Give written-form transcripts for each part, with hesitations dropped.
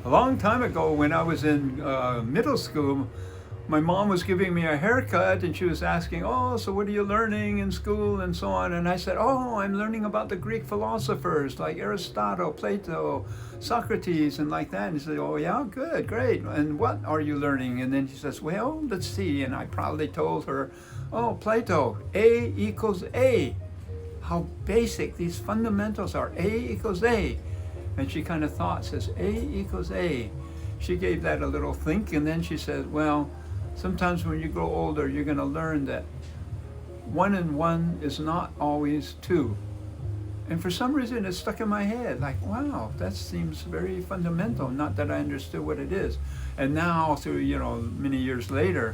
A long time ago, when I was in middle school, my mom was giving me a haircut and she was asking, "Oh, so what are you learning in school?" and so on. And I said, "Oh, I'm learning about the Greek philosophers like Aristotle, Plato, Socrates, and like that." And she said, "Oh, yeah, good, great. And what are you learning?" And then she says, "Well, let's see." And I proudly told her, "Oh, Plato, A equals A. How basic these fundamentals are. A equals A." And she kind of thought, says, "A equals A." She gave that a little think, and then she said, "Well, sometimes when you grow older, you're going to learn that 1 and 1 is not always 2. And for some reason, it stuck in my head, like, wow, that seems very fundamental, not that I understood what it is. And now, through, many years later,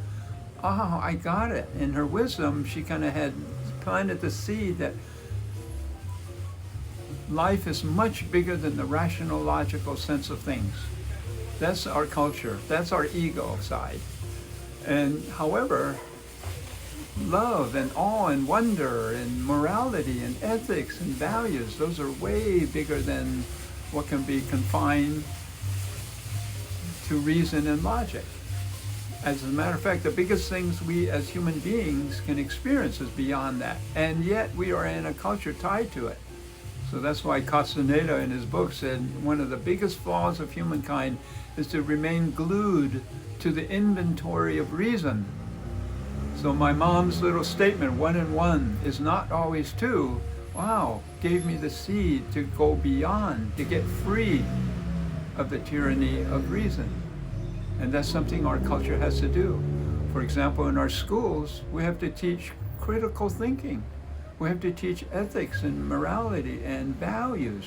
oh, I got it. In her wisdom, she kind of had planted the seed that life is much bigger than the rational, logical sense of things. That's our culture. That's our ego side. And however, love and awe and wonder and morality and ethics and values, those are way bigger than what can be confined to reason and logic. As a matter of fact, the biggest things we as human beings can experience is beyond that. And yet we are in a culture tied to it. So that's why Castaneda in his book said one of the biggest flaws of humankind is to remain glued to the inventory of reason. So my mom's little statement, 1 and 1 is not always 2, wow, gave me the seed to go beyond, to get free of the tyranny of reason. And that's something our culture has to do. For example, in our schools, we have to teach critical thinking. We have to teach ethics and morality and values.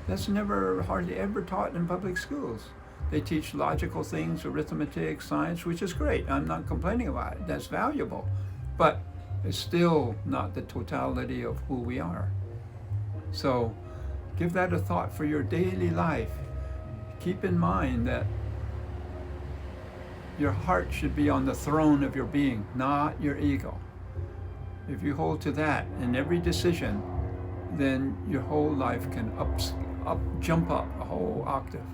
That's never, hardly ever taught in public schools. They teach logical things, arithmetic, science, which is great. I'm not complaining about it. That's valuable. But it's still not the totality of who we are. So give that a thought for your daily life. Keep in mind that your heart should be on the throne of your being, not your ego. If you hold to that in every decision, then your whole life can jump up a whole octave.